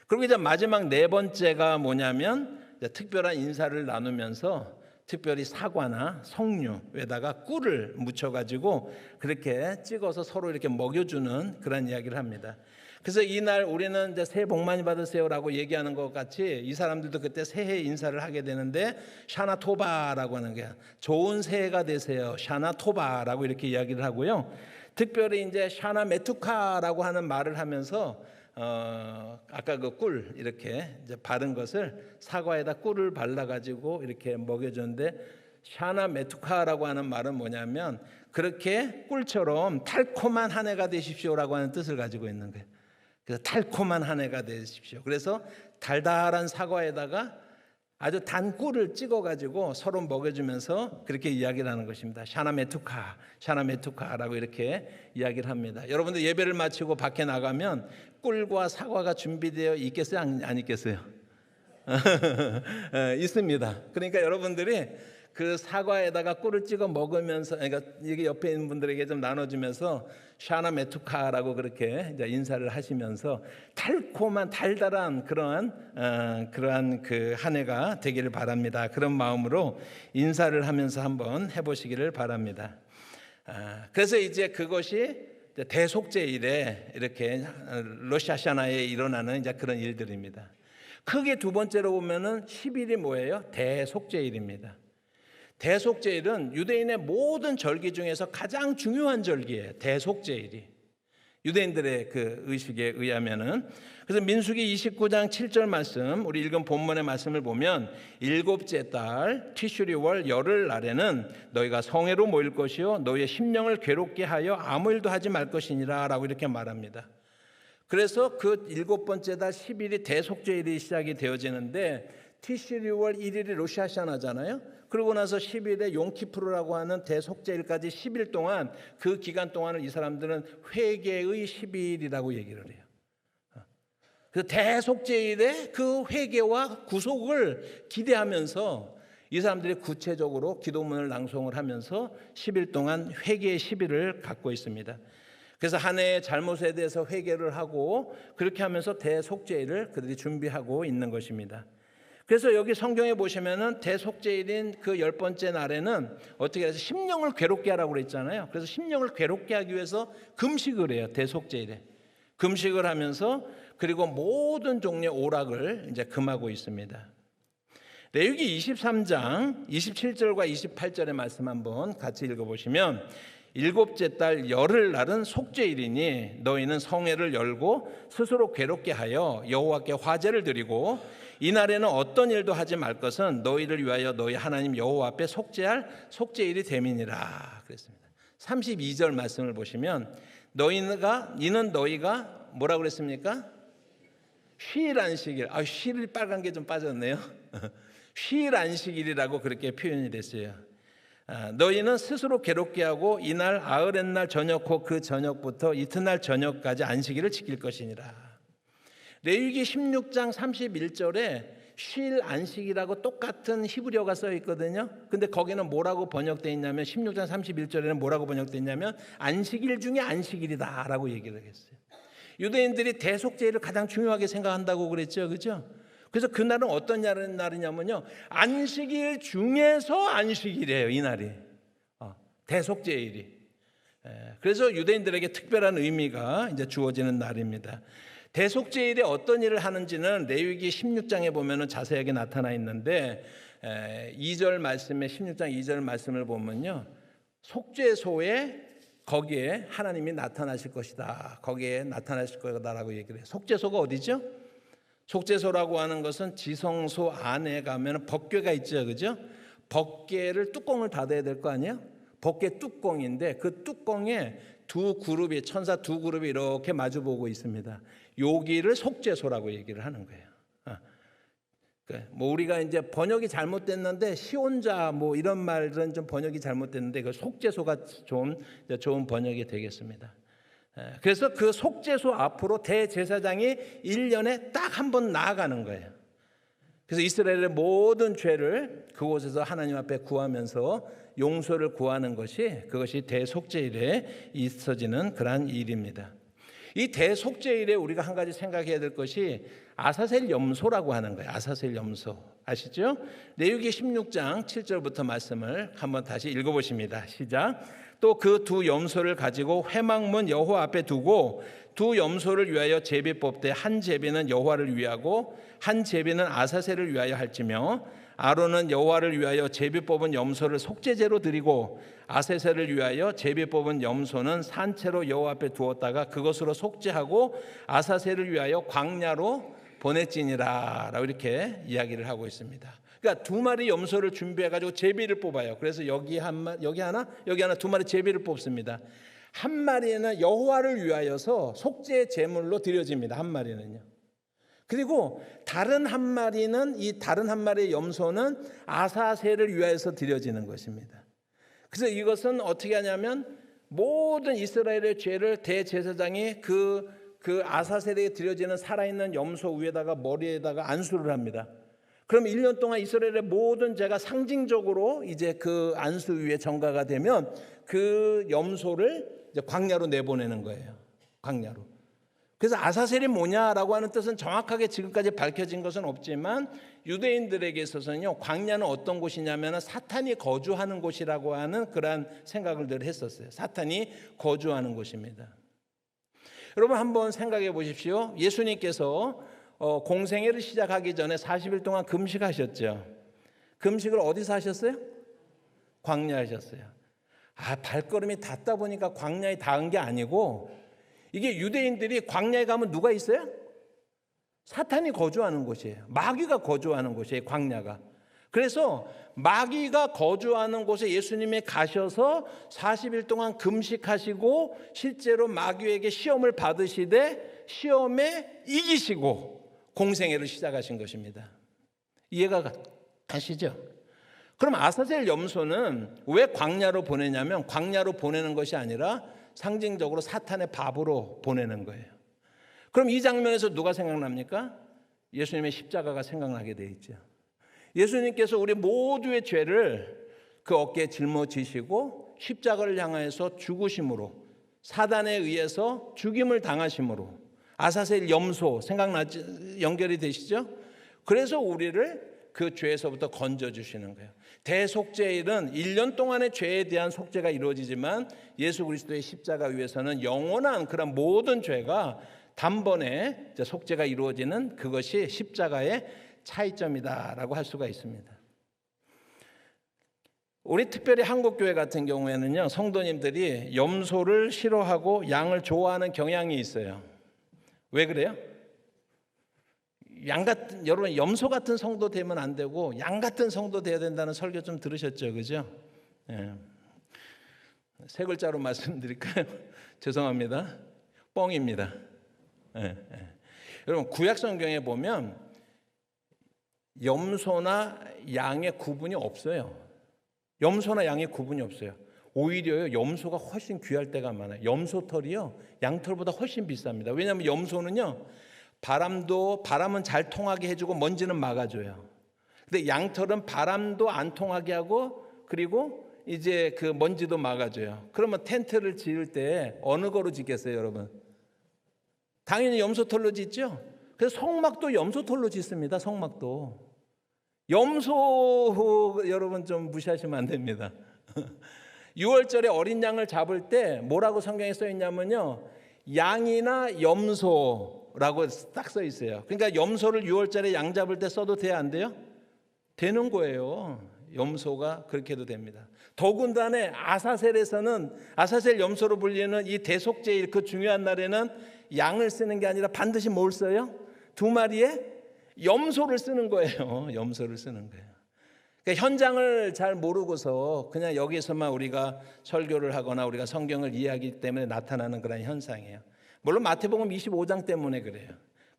그리고 이제 마지막 네 번째가 뭐냐면, 이제 특별한 인사를 나누면서 특별히 사과나 석류에다가 꿀을 묻혀가지고 그렇게 찍어서 서로 이렇게 먹여주는 그런 이야기를 합니다. 그래서 이날 우리는 이제 새해 복 많이 받으세요라고 얘기하는 것 같이 이 사람들도 그때 새해 인사를 하게 되는데 샤나토바라고 하는 게 좋은 새해가 되세요. 샤나토바라고 이렇게 이야기를 하고요. 특별히 이제 샤나메투카라고 하는 말을 하면서 아까 그 꿀 이렇게 이제 바른 것을 사과에다 꿀을 발라가지고 이렇게 먹여줬는데 샤나메투카라고 하는 말은 뭐냐면 그렇게 꿀처럼 달콤한 한 해가 되십시오라고 하는 뜻을 가지고 있는 거예요. 그래서 달콤한 한 해가 되십시오. 그래서 달달한 사과에다가 아주 단 꿀을 찍어가지고 서로 먹여주면서 그렇게 이야기를 하는 것입니다. 샤나메투카, 샤나메투카라고 이렇게 이야기를 합니다. 여러분들 예배를 마치고 밖에 나가면 꿀과 사과가 준비되어 있겠어요? 안 있겠어요? 있습니다. 그러니까 여러분들이 그 사과에다가 꿀을 찍어 먹으면서, 그러니까 이게 옆에 있는 분들에게 좀 나눠주면서 샤나메투카라고 그렇게 이제 인사를 하시면서 달콤한 달달한 그러한 그 한 해가 되기를 바랍니다. 그런 마음으로 인사를 하면서 한번 해보시기를 바랍니다. 그래서 이제 그것이 대속죄일에 이렇게 로샤샤나에 일어나는 이제 그런 일들입니다. 크게 두 번째로 보면은 10일이 뭐예요? 대속죄일입니다. 대속죄일은 유대인의 모든 절기 중에서 가장 중요한 절기예요. 대속죄일이 유대인들의 그 의식에 의하면은. 그래서 민수기 29장 7절 말씀, 우리 읽은 본문의 말씀을 보면 일곱째 달 티슈리 월 열흘 날에는 너희가 성회로 모일 것이요 너희의 심령을 괴롭게 하여 아무 일도 하지 말 것이니라 라고 이렇게 말합니다. 그래서 그 일곱 번째 달 10일이 대속죄일이 시작이 되어지는데 티슈리 월 1일이 로샤샤나잖아요. 그러고 나서 10일에 용키푸르라고 하는 대속죄일까지 10일 동안 그 기간 동안을 이 사람들은 회개의 10일이라고 얘기를 해요. 그 대속죄일에 그 회개와 구속을 기대하면서 이 사람들이 구체적으로 기도문을 낭송을 하면서 10일 동안 회개의 10일을 갖고 있습니다. 그래서 한 해의 잘못에 대해서 회개를 하고 그렇게 하면서 대속죄일을 그들이 준비하고 있는 것입니다. 그래서 여기 성경에 보시면은 대속죄일인 그 10번째 날에는 어떻게 해서 심령을 괴롭게 하라고 그랬잖아요. 그래서 심령을 괴롭게 하기 위해서 금식을 해요. 대속죄일에 금식을 하면서 그리고 모든 종류의 오락을 이제 금하고 있습니다. 레위기 23장 27절과 28절의 말씀 한번 같이 읽어보시면 일곱째 달 열흘 날은 속죄일이니 너희는 성회를 열고 스스로 괴롭게 하여 여호와께 화제를 드리고 이날에는 어떤 일도 하지 말 것은 너희를 위하여 너희 하나님 여호와 앞에 속죄할 속죄일이 됨이니라 그랬습니다. 32절 말씀을 보시면 이는 너희가 뭐라고 그랬습니까? 휴일 안식일. 휴일 빨간 게 좀 빠졌네요. 휴일 안식일이라고 그렇게 표현이 됐어요. 너희는 스스로 괴롭게 하고 이날 아흐렛날 저녁 후 그 저녁부터 이튿날 저녁까지 안식일을 지킬 것이니라. 레위기 16장 31절에 쉴 안식이라고 똑같은 히브리어가 써 있거든요. 근데 거기는 뭐라고 번역되어 있냐면 16장 31절에는 뭐라고 번역되어 있냐면 안식일 중에 안식일이다라고 얘기를 했어요. 유대인들이 대속죄일을 가장 중요하게 생각한다고 그랬죠. 그죠? 그래서 그날은 어떤 날이냐면요. 안식일 중에서 안식일이에요. 이 날이. 대속죄일이. 그래서 유대인들에게 특별한 의미가 이제 주어지는 날입니다. 대속죄일에 어떤 일을 하는지는 레위기 16장에 보면은 자세하게 나타나 있는데 2절 말씀에 16장 2절 말씀을 보면요. 속죄소에 거기에 하나님이 나타나실 것이다. 거기에 나타나실 거다라고 얘기를 해요. 속죄소가 어디죠? 속죄소라고 하는 것은 지성소 안에 가면 법궤가 있죠. 그죠? 법궤를 뚜껑을 닫아야 될 거 아니에요? 법궤 뚜껑인데 그 뚜껑에 두 그룹이 천사 두 그룹이 이렇게 마주보고 있습니다. 여기를 속죄소라고 얘기를 하는 거예요. 뭐 우리가 이제 번역이 잘못됐는데 시온자 뭐 이런 말은 좀 번역이 잘못됐는데 그 속죄소가 좀 좋은 번역이 되겠습니다. 그래서 그 속죄소 앞으로 대제사장이 1년에 딱 한 번 나아가는 거예요. 그래서 이스라엘의 모든 죄를 그곳에서 하나님 앞에 구하면서 용서를 구하는 것이 그것이 대속죄일에 있어지는 그러한 일입니다. 이 대속죄일에 우리가 한 가지 생각해야 될 것이 아사셀 염소라고 하는 거예요. 아사셀 염소 아시죠? 레위기 16장 7절부터 말씀을 한번 다시 읽어보십니다. 시작. 또 그 두 염소를 가지고 회막문 여호와 앞에 두고 두 염소를 위하여 제비 뽑되 한 제비는 여호와를 위하고 한 제비는 아사셀을 위하여 할지며 아론은 여호와를 위하여 제비 뽑은 염소를 속죄제로 드리고 아사셀을 위하여 제비 뽑은 염소는 산채로 여호와 앞에 두었다가 그것으로 속죄하고 아사셀을 위하여 광야로 보냈지니라 라고 이렇게 이야기를 하고 있습니다. 그러니까 두 마리 염소를 준비해가지고 제비를 뽑아요. 그래서 여기 하나 두 마리 제비를 뽑습니다. 한 마리는 여호와를 위하여서 속죄 제물로 드려집니다. 한 마리는요. 그리고 다른 한 마리는 이 다른 한 마리의 염소는 아사셀을 위하여서 드려지는 것입니다. 그래서 이것은 어떻게 하냐면 모든 이스라엘의 죄를 대제사장이 그 아사셀에게 드려지는 살아있는 염소 위에다가 머리에다가 안수를 합니다. 그럼 1년 동안 이스라엘의 모든 죄가 상징적으로 이제 그 안수 위에 전가가 되면 그 염소를 이제 광야로 내보내는 거예요. 광야로. 그래서 아사셀이 뭐냐라고 하는 뜻은 정확하게 지금까지 밝혀진 것은 없지만 유대인들에게 있어서는요, 광야는 어떤 곳이냐면 사탄이 거주하는 곳이라고 하는 그러한 생각을 늘 했었어요. 사탄이 거주하는 곳입니다. 여러분 한번 생각해 보십시오. 예수님께서 공생애를 시작하기 전에 40일 동안 금식하셨죠. 금식을 어디서 하셨어요? 광야에 하셨어요. 발걸음이 닿다 보니까 광야에 닿은 게 아니고 이게 유대인들이 광야에 가면 누가 있어요? 사탄이 거주하는 곳이에요. 마귀가 거주하는 곳이에요. 광야가. 그래서 마귀가 거주하는 곳에 예수님이 가셔서 40일 동안 금식하시고 실제로 마귀에게 시험을 받으시되 시험에 이기시고 공생애를 시작하신 것입니다. 이해가 가시죠? 그럼 아사셀 염소는 왜 광야로 보내냐면 광야로 보내는 것이 아니라 상징적으로 사탄의 밥으로 보내는 거예요. 그럼 이 장면에서 누가 생각납니까? 예수님의 십자가가 생각나게 돼 있죠. 예수님께서 우리 모두의 죄를 그 어깨에 짊어지시고 십자가를 향하여서 죽으심으로 사단에 의해서 죽임을 당하심으로 아사셀 염소 생각나지? 연결이 되시죠? 그래서 우리를 그 죄에서부터 건져주시는 거예요. 대속죄일은 1년 동안의 죄에 대한 속죄가 이루어지지만 예수 그리스도의 십자가 위에서는 영원한 그런 모든 죄가 단번에 속죄가 이루어지는 그것이 십자가의 차이점이다라고 할 수가 있습니다. 우리 특별히 한국교회 같은 경우에는요, 성도님들이 염소를 싫어하고 양을 좋아하는 경향이 있어요. 왜 그래요? 여러분 염소 같은 성도 되면 안 되고 양 같은 성도 돼야 된다는 설교 좀 들으셨죠, 그죠? 예. 세 글자로 말씀드릴까요? 죄송합니다. 뻥입니다. 예. 여러분 구약 성경에 보면 염소나 양의 구분이 없어요. 염소나 양의 구분이 없어요. 오히려요, 염소가 훨씬 귀할 때가 많아요. 염소 털이요, 양털보다 훨씬 비쌉니다. 왜냐하면 염소는요, 바람은 잘 통하게 해주고 먼지는 막아줘요. 근데 양털은 바람도 안 통하게 하고 그리고 이제 그 먼지도 막아줘요. 그러면 텐트를 지을 때 어느 거로 짓겠어요, 여러분? 당연히 염소 털로 짓죠. 그래서 성막도 염소 털로 짓습니다. 성막도. 염소 여러분 좀 무시하시면 안 됩니다. 6월절에 어린 양을 잡을 때 뭐라고 성경에 써 있냐면요, 양이나 염소라고 딱 써 있어요. 그러니까 염소를 6월절에 양 잡을 때 써도 돼요, 안 돼요? 되는 거예요. 염소가 그렇게 해도 됩니다. 더군다나 아사셀에서는 아사셀 염소로 불리는 이 대속제일 그 중요한 날에는 양을 쓰는 게 아니라 반드시 뭘 써요? 두 마리의 염소를 쓰는 거예요. 염소를 쓰는 거예요. 그러니까 현장을 잘 모르고서 그냥 여기서만 우리가 설교를 하거나 우리가 성경을 이해하기 때문에 나타나는 그런 현상이에요. 물론 마태복음 25장 때문에 그래요.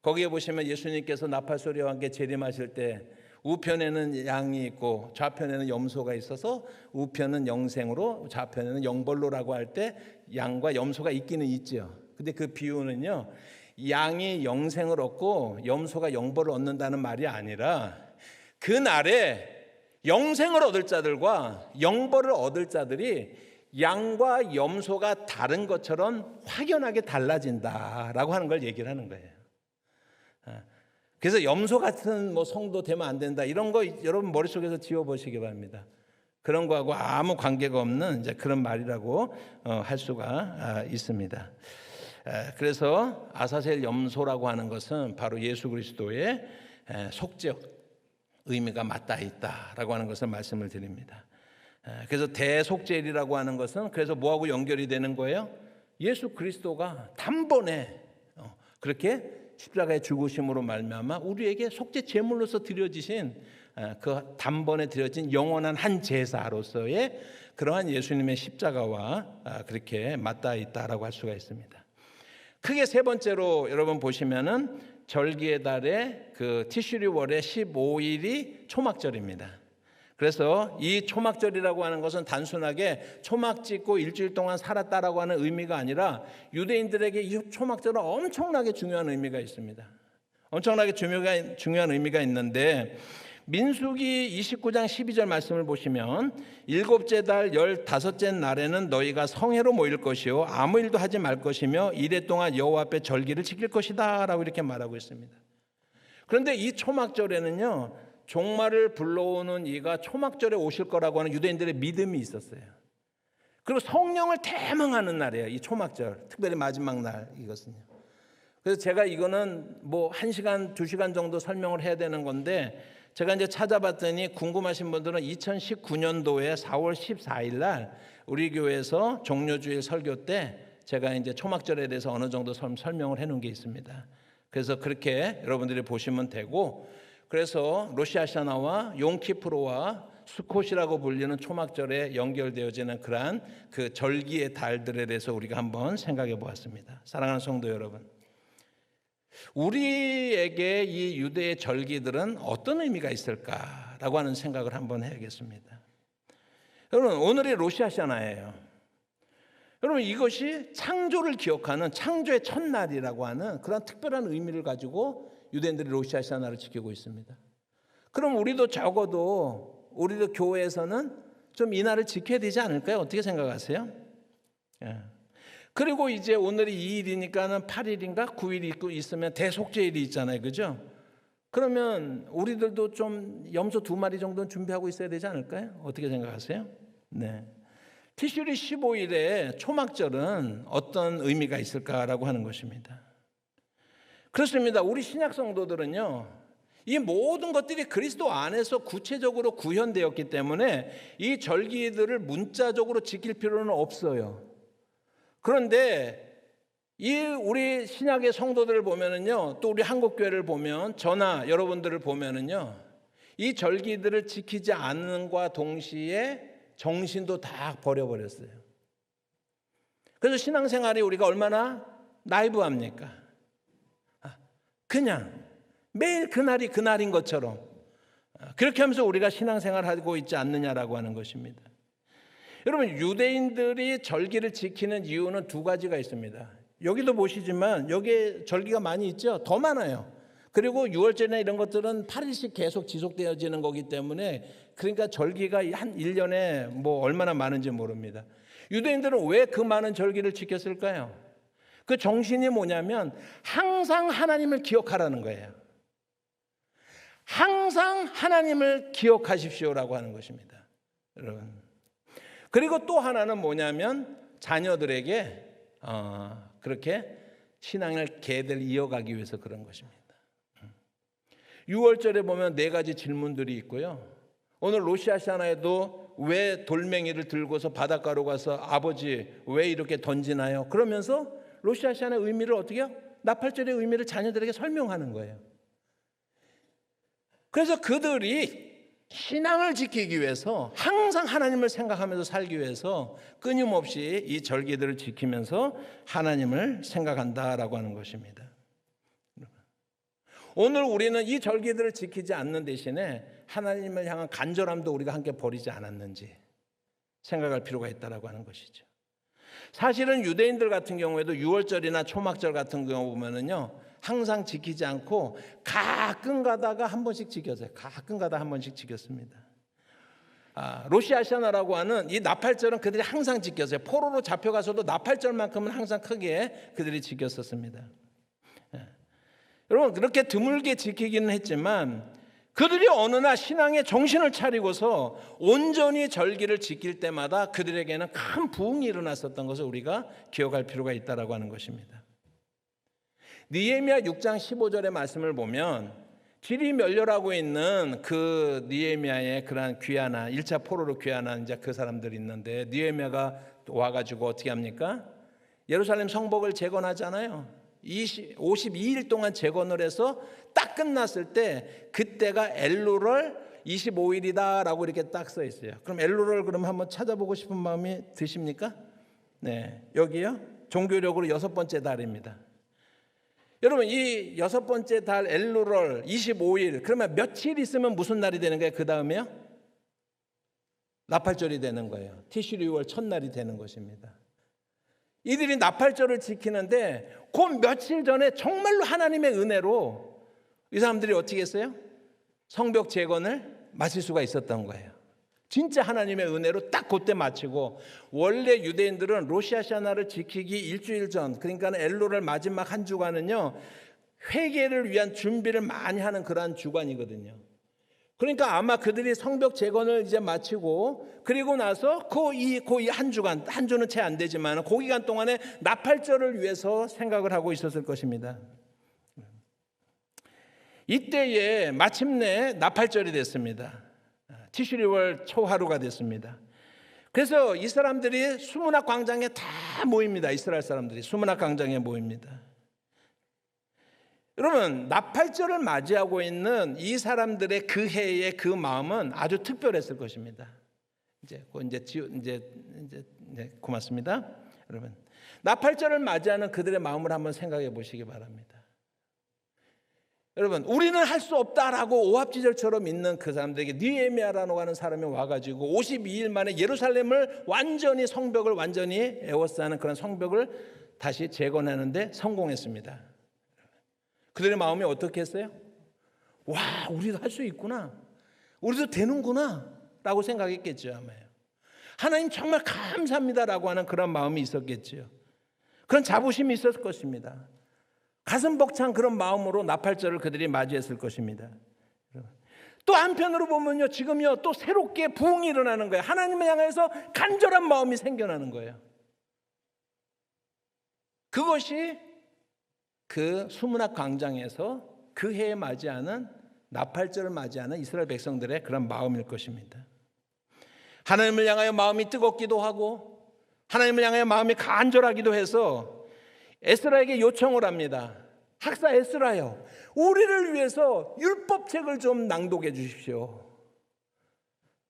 거기에 보시면 예수님께서 나팔소리와 함께 재림하실 때 우편에는 양이 있고 좌편에는 염소가 있어서 우편은 영생으로 좌편에는 영벌로라고 할 때 양과 염소가 있기는 있죠. 근데 그 비유는요, 양이 영생을 얻고 염소가 영벌을 얻는다는 말이 아니라 그 날에 영생을 얻을 자들과 영벌을 얻을 자들이 양과 염소가 다른 것처럼 확연하게 달라진다라고 하는 걸 얘기를 하는 거예요. 그래서 염소 같은 뭐 성도 되면 안 된다 이런 거 여러분 머릿속에서 지워보시기 바랍니다. 그런 거하고 아무 관계가 없는 이제 그런 말이라고 할 수가 있습니다. 그래서 아사셀 염소라고 하는 것은 바로 예수 그리스도의 속죄 의미가 맞닿아 있다라고 하는 것을 말씀을 드립니다. 그래서 대속죄일이라고 하는 것은 그래서 뭐하고 연결이 되는 거예요? 예수 그리스도가 단번에 그렇게 십자가의 죽으심으로 말미암아 우리에게 속죄 제물로서 드려지신 그 단번에 드려진 영원한 한 제사로서의 그러한 예수님의 십자가와 그렇게 맞닿아 있다라고 할 수가 있습니다. 크게 세 번째로 여러분 보시면은 절기의 달의 그 티슈리월의 15일이 초막절입니다. 그래서 이 초막절이라고 하는 것은 단순하게 초막 짓고 일주일 동안 살았다라고 하는 의미가 아니라 유대인들에게 이 초막절은 엄청나게 중요한 의미가 있습니다. 엄청나게 중요한 의미가 있는데 민수기 29장 12절 말씀을 보시면 일곱째 달 15째 날에는 너희가 성회로 모일 것이요 아무 일도 하지 말 것이며 이래 동안 여호와 앞에 절기를 지킬 것이다 라고 이렇게 말하고 있습니다. 그런데 이 초막절에는요 종말을 불러오는 이가 초막절에 오실 거라고 하는 유대인들의 믿음이 있었어요. 그리고 성령을 대망하는 날이에요. 이 초막절 특별히 마지막 날 이것은요. 그래서 제가 이거는 뭐 1시간 2시간 정도 설명을 해야 되는 건데 제가 이제 찾아봤더니 궁금하신 분들은 2019년도에 4월 14일 날 우리 교회에서 종료주일 설교 때 제가 이제 초막절에 대해서 어느 정도 설명을 해 놓은 게 있습니다. 그래서 그렇게 여러분들이 보시면 되고 그래서 로시아샤나와 용키프로와 수콧이라고 불리는 초막절에 연결되어지는 그러한 그 절기의 달들에 대해서 우리가 한번 생각해 보았습니다. 사랑하는 성도 여러분, 우리에게 이 유대의 절기들은 어떤 의미가 있을까라고 하는 생각을 한번 해야겠습니다. 여러분 오늘이 로시아샤나예요. 여러분 이것이 창조를 기억하는 창조의 첫날이라고 하는 그런 특별한 의미를 가지고 유대인들이 로시아샤나를 지키고 있습니다. 그럼 우리도 적어도 우리도 교회에서는 좀 이 날을 지켜야 되지 않을까요? 어떻게 생각하세요? 예. 그리고 이제 오늘이 2일이니까는 8일인가 9일이 있으면 대속죄일이 있잖아요. 그죠? 그러면 우리들도 좀 염소 2마리 정도는 준비하고 있어야 되지 않을까요? 어떻게 생각하세요? 네. 티슈리 15일의 초막절은 어떤 의미가 있을까라고 하는 것입니다. 그렇습니다. 우리 신약 성도들은요, 이 모든 것들이 그리스도 안에서 구체적으로 구현되었기 때문에 이 절기들을 문자적으로 지킬 필요는 없어요. 그런데 이 우리 신약의 성도들을 보면은요, 또 우리 한국교회를 보면 저나 여러분들을 보면은요, 이 절기들을 지키지 않는과 동시에 정신도 다 버려버렸어요. 그래서 신앙생활이 우리가 얼마나 나이브합니까? 그냥 매일 그날이 그날인 것처럼 그렇게 하면서 우리가 신앙생활을 하고 있지 않느냐라고 하는 것입니다. 여러분 유대인들이 절기를 지키는 이유는 두 가지가 있습니다. 여기도 보시지만 여기에 절기가 많이 있죠. 더 많아요. 그리고 6월절이나 이런 것들은 8일씩 계속 지속되어지는 거기 때문에 그러니까 절기가 한 1년에 뭐 얼마나 많은지 모릅니다. 유대인들은 왜 그 많은 절기를 지켰을까요? 그 정신이 뭐냐면 항상 하나님을 기억하라는 거예요. 항상 하나님을 기억하십시오라고 하는 것입니다. 여러분. 그리고 또 하나는 뭐냐면 자녀들에게 그렇게 신앙을 계대를 이어가기 위해서 그런 것입니다. 6월절에 보면 4가지 질문들이 있고요. 오늘 로시아샤나에도 왜 돌멩이를 들고서 바닷가로 가서 아버지 왜 이렇게 던지나요? 그러면서 로시아샤나의 의미를 어떻게 해요? 나팔절의 의미를 자녀들에게 설명하는 거예요. 그래서 그들이 신앙을 지키기 위해서 항상 하나님을 생각하면서 살기 위해서 끊임없이 이 절기들을 지키면서 하나님을 생각한다라고 하는 것입니다. 오늘 우리는 이 절기들을 지키지 않는 대신에 하나님을 향한 간절함도 우리가 함께 버리지 않았는지 생각할 필요가 있다라고 하는 것이죠. 사실은 유대인들 같은 경우에도 6월절이나 초막절 같은 경우 보면은요 항상 지키지 않고 가끔 가다가 한 번씩 지켰어요. 가끔 가다 한 번씩 지켰습니다. 로시아샤나라고 하는 이 나팔절은 그들이 항상 지켰어요. 포로로 잡혀가서도 나팔절만큼은 항상 크게 그들이 지켰었습니다. 여러분 그렇게 드물게 지키기는 했지만 그들이 어느 날 신앙의 정신을 차리고서 온전히 절기를 지킬 때마다 그들에게는 큰 부흥이 일어났었던 것을 우리가 기억할 필요가 있다라고 하는 것입니다. 느헤미야 6장 15절의 말씀을 보면 질이 멸렬하고 있는 그 느헤미야의 그러한 귀환한 1차 포로로 귀환한 이제 그 사람들이 있는데 느헤미야가 와가지고 어떻게 합니까? 예루살렘 성벽을 재건하잖아요. 52일 동안 재건을 해서 딱 끝났을 때 그때가 엘루럴 25일이다라고 이렇게 딱 써 있어요. 그럼 엘루럴 그럼 한번 찾아보고 싶은 마음이 드십니까? 네, 여기요. 종교력으로 6번째 달입니다. 여러분 이 6번째 달 엘루럴 25일 그러면 며칠 있으면 무슨 날이 되는 거예요? 그 다음에요? 나팔절이 되는 거예요. 티슈리 6월 첫날이 되는 것입니다. 이들이 나팔절을 지키는데 그 며칠 전에 정말로 하나님의 은혜로 이 사람들이 어떻게 했어요? 성벽 재건을 마칠 수가 있었던 거예요. 진짜 하나님의 은혜로 딱 그때 마치고, 원래 유대인들은 로시아샤나를 지키기 일주일 전, 그러니까 엘로를 마지막 한 주간은요 회개를 위한 준비를 많이 하는 그러한 주간이거든요. 그러니까 아마 그들이 성벽 재건을 이제 마치고 그리고 나서 그 한 주간, 한 주는 채 안 되지만 그 기간 동안에 나팔절을 위해서 생각을 하고 있었을 것입니다. 이때에 마침내 나팔절이 됐습니다. 티슈리월 초하루가 됐습니다. 그래서 이 사람들이 수문학 광장에 다 모입니다. 이스라엘 사람들이 수문학 광장에 모입니다. 여러분 나팔절을 맞이하고 있는 이 사람들의 그 해의 그 마음은 아주 특별했을 것입니다. 이제 고맙습니다. 여러분 나팔절을 맞이하는 그들의 마음을 한번 생각해 보시기 바랍니다. 여러분 우리는 할 수 없다라고 오합지졸처럼 있는 그 사람들에게 느헤미야라고 하는 사람이 와가지고 52일 만에 예루살렘을 완전히 성벽을 완전히 에워싸는 그런 성벽을 다시 재건하는데 성공했습니다. 그들의 마음이 어떻게 했어요? 와, 우리도 할 수 있구나, 우리도 되는구나 라고 생각했겠죠. 아마요. 하나님 정말 감사합니다라고 하는 그런 마음이 있었겠죠. 그런 자부심이 있었을 것입니다. 가슴 벅찬 그런 마음으로 나팔절을 그들이 맞이했을 것입니다. 또 한편으로 보면요, 지금요 또 새롭게 부흥이 일어나는 거예요. 하나님을 향해서 간절한 마음이 생겨나는 거예요. 그것이 그 수문학 광장에서 그 해에 맞이하는 나팔절을 맞이하는 이스라엘 백성들의 그런 마음일 것입니다. 하나님을 향하여 마음이 뜨겁기도 하고 하나님을 향하여 마음이 간절하기도 해서 에스라에게 요청을 합니다. 학사 에스라요, 우리를 위해서 율법책을 좀 낭독해 주십시오.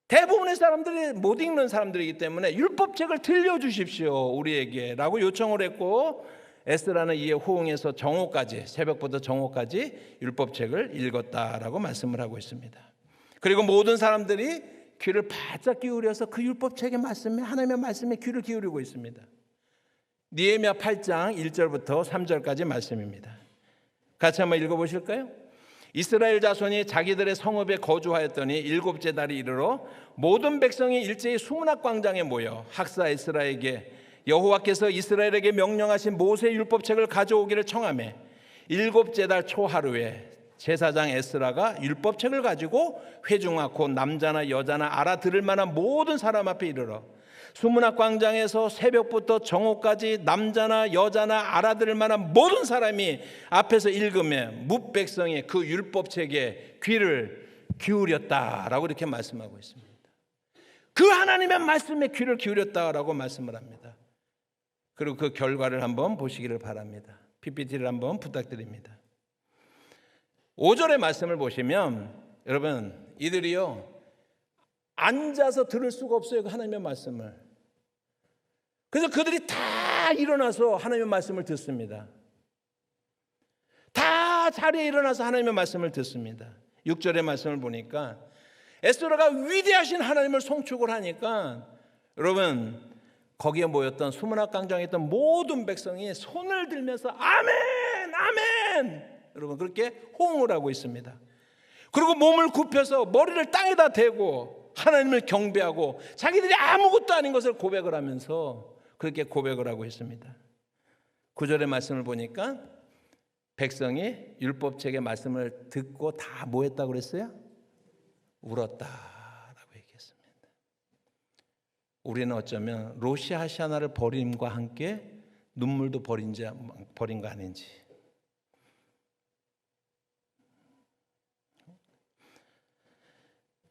대부분의 사람들이 못 읽는 사람들이기 때문에 율법책을 들려주십시오 우리에게 라고 요청을 했고, 에스라는 이에 호응해서 정오까지, 새벽부터 정오까지 율법책을 읽었다라고 말씀을 하고 있습니다. 그리고 모든 사람들이 귀를 바짝 기울여서 그 율법책의 말씀에, 하나님의 말씀에 귀를 기울이고 있습니다. 느헤미야 8장 1절부터 3절까지 말씀입니다. 같이 한번 읽어보실까요? 이스라엘 자손이 자기들의 성읍에 거주하였더니 7째 달이 이르러 모든 백성이 일제히 수문학 광장에 모여 학사 에스라에게 여호와께서 이스라엘에게 명령하신 모세 율법책을 가져오기를 청하매 7째 달 초하루에 제사장 에스라가 율법책을 가지고 회중아 곧 남자나 여자나 알아들을 만한 모든 사람 앞에 이르러 수문학 광장에서 새벽부터 정오까지 남자나 여자나 알아들을 만한 모든 사람이 앞에서 읽으며 뭇백성이 그 율법책에 귀를 기울였다라고 이렇게 말씀하고 있습니다. 그 하나님의 말씀에 귀를 기울였다라고 말씀을 합니다. 그리고 그 결과를 한번 보시기를 바랍니다. PPT를 한번 부탁드립니다. 5절의 말씀을 보시면 여러분 이들이요 앉아서 들을 수가 없어요. 그 하나님의 말씀을. 그래서 그들이 다 일어나서 하나님의 말씀을 듣습니다. 다 자리에 일어나서 하나님의 말씀을 듣습니다. 6절의 말씀을 보니까 에스라가 위대하신 하나님을 송축을 하니까 여러분 거기에 모였던 수문학 광장에 있던 모든 백성이 손을 들면서 아멘 아멘 여러분 그렇게 호응을 하고 있습니다. 그리고 몸을 굽혀서 머리를 땅에다 대고 하나님을 경배하고 자기들이 아무것도 아닌 것을 고백을 하면서 그렇게 고백을 하고 있습니다. 9절의 말씀을 보니까 백성이 율법책의 말씀을 듣고 다 뭐 했다고 그랬어요? 울었다라고 얘기했습니다. 우리는 어쩌면 로시 하시아나를 버림과 함께 눈물도 버린 거 아닌지.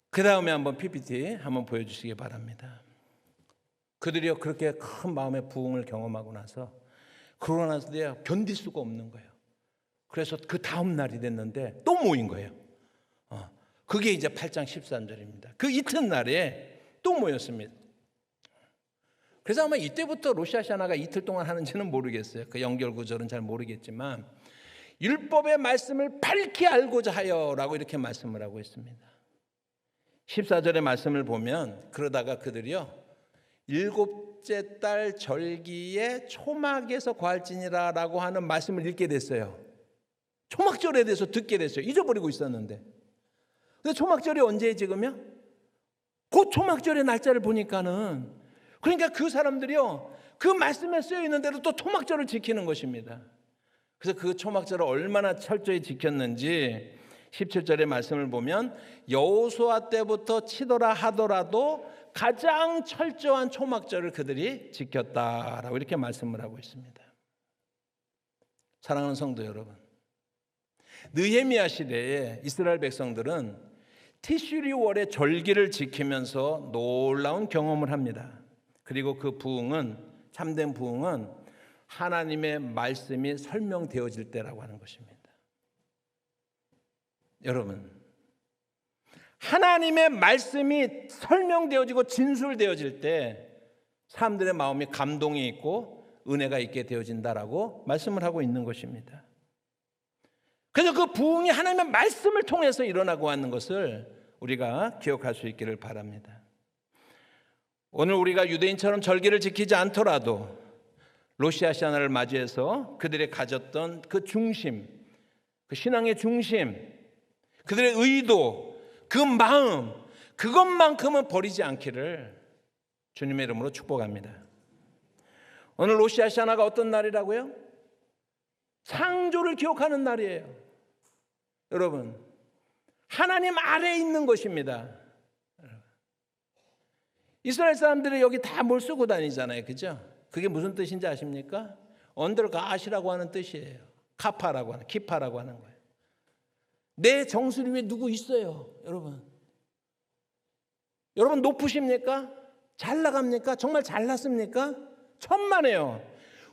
그 다음에 한번 PPT 한번 보여주시기 바랍니다. 그들이 그렇게 큰 마음의 부흥을 경험하고 나서 그러고 나서 견딜 수가 없는 거예요. 그래서 그 다음 날이 됐는데 또 모인 거예요. 그게 이제 8장 13절입니다. 그 이튿날에 또 모였습니다. 그래서 아마 이때부터 로시 하시아나가 이틀 동안 하는지는 모르겠어요. 그 연결 구절은 잘 모르겠지만 율법의 말씀을 밝히 알고자 하여라고 이렇게 말씀을 하고 있습니다. 14절의 말씀을 보면 그러다가 그들이요 7째 달 절기에 초막에서 거할지니라 라고 하는 말씀을 읽게 됐어요. 초막절에 대해서 듣게 됐어요. 잊어버리고 있었는데. 근데 초막절이 언제에 지금요? 곧 초막절의 날짜를 보니까는 그러니까 그 사람들이요 그 말씀에 쓰여 있는 대로 또 초막절을 지키는 것입니다. 그래서 그 초막절을 얼마나 철저히 지켰는지 17절의 말씀을 보면 여호수아 때부터 치더라 하더라도 가장 철저한 초막절을 그들이 지켰다라고 이렇게 말씀을 하고 있습니다. 사랑하는 성도 여러분, 느헤미야 시대에 이스라엘 백성들은 티슈리월의 절기를 지키면서 놀라운 경험을 합니다. 그리고 그 부흥은 참된 부흥은 하나님의 말씀이 설명되어질 때라고 하는 것입니다. 여러분, 하나님의 말씀이 설명되어지고 진술되어질 때 사람들의 마음이 감동이 있고 은혜가 있게 되어진다라고 말씀을 하고 있는 것입니다. 그래서 그 부흥이 하나님의 말씀을 통해서 일어나고 왔는 것을 우리가 기억할 수 있기를 바랍니다. 오늘 우리가 유대인처럼 절기를 지키지 않더라도 로시 하시아나를 맞이해서 그들이 가졌던 그 중심, 그 신앙의 중심, 그들의 의도, 그 마음, 그것만큼은 버리지 않기를 주님의 이름으로 축복합니다. 오늘 로시 하시아나가 어떤 날이라고요? 창조를 기억하는 날이에요. 여러분, 하나님 아래에 있는 것입니다. 이스라엘 사람들이 여기 다 뭘 쓰고 다니잖아요. 그죠? 그게 무슨 뜻인지 아십니까? 언더가시라고 하는 뜻이에요. 카파라고 하는, 키파라고 하는 거예요. 내 정수리 위에 누구 있어요, 여러분? 여러분 높으십니까? 잘 나갑니까? 정말 잘났습니까? 천만에요.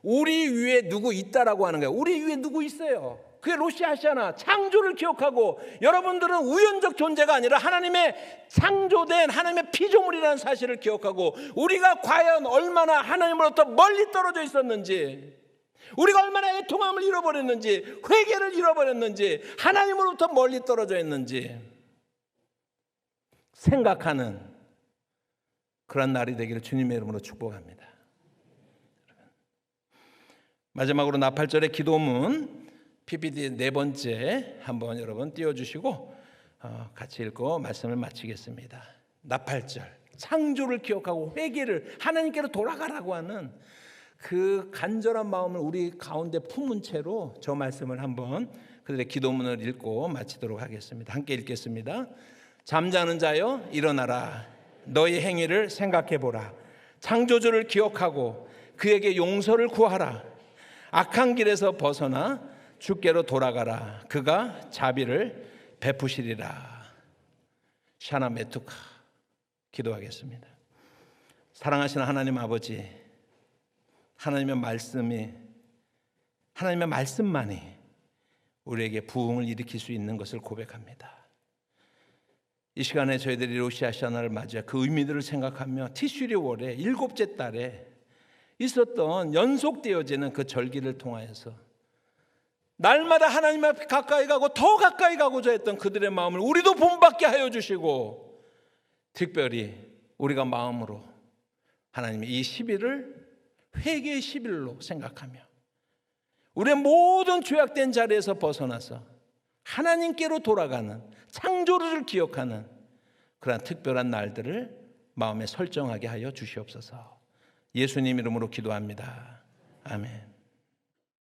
우리 위에 누구 있다라고 하는 거예요. 우리 위에 누구 있어요. 그게 로시 하시아나, 창조를 기억하고 여러분들은 우연적 존재가 아니라 하나님의 창조된 하나님의 피조물이라는 사실을 기억하고 우리가 과연 얼마나 하나님으로부터 멀리 떨어져 있었는지, 우리가 얼마나 애통함을 잃어버렸는지, 회개를 잃어버렸는지, 하나님으로부터 멀리 떨어져 있는지 생각하는 그런 날이 되기를 주님의 이름으로 축복합니다. 마지막으로 나팔절의 기도문 PPT 네 번째 한번 여러분 띄워주시고 같이 읽고 말씀을 마치겠습니다. 나팔절, 창조를 기억하고 회개를 하나님께로 돌아가라고 하는 그 간절한 마음을 우리 가운데 품은 채로 저 말씀을 한번 그들의 기도문을 읽고 마치도록 하겠습니다. 함께 읽겠습니다. 잠자는 자여 일어나라. 너희 행위를 생각해보라. 창조주를 기억하고 그에게 용서를 구하라. 악한 길에서 벗어나 주께로 돌아가라. 그가 자비를 베푸시리라. 샤나 메투카. 기도하겠습니다. 사랑하시는 하나님 아버지, 하나님의 말씀만이 우리에게 부흥을 일으킬 수 있는 것을 고백합니다. 이 시간에 저희들이 로시 하시아나를 맞이해 그 의미들을 생각하며 티슈리월의 7째 달에 있었던 연속되어지는 그 절기를 통하여서 날마다 하나님 앞에 가까이 가고 더 가까이 가고자 했던 그들의 마음을 우리도 본받게 하여 주시고, 특별히 우리가 마음으로 하나님의 이 10일을 회개의 10일로 생각하며 우리의 모든 죄악된 자리에서 벗어나서 하나님께로 돌아가는, 창조를 기억하는 그러한 특별한 날들을 마음에 설정하게 하여 주시옵소서. 예수님 이름으로 기도합니다. 아멘.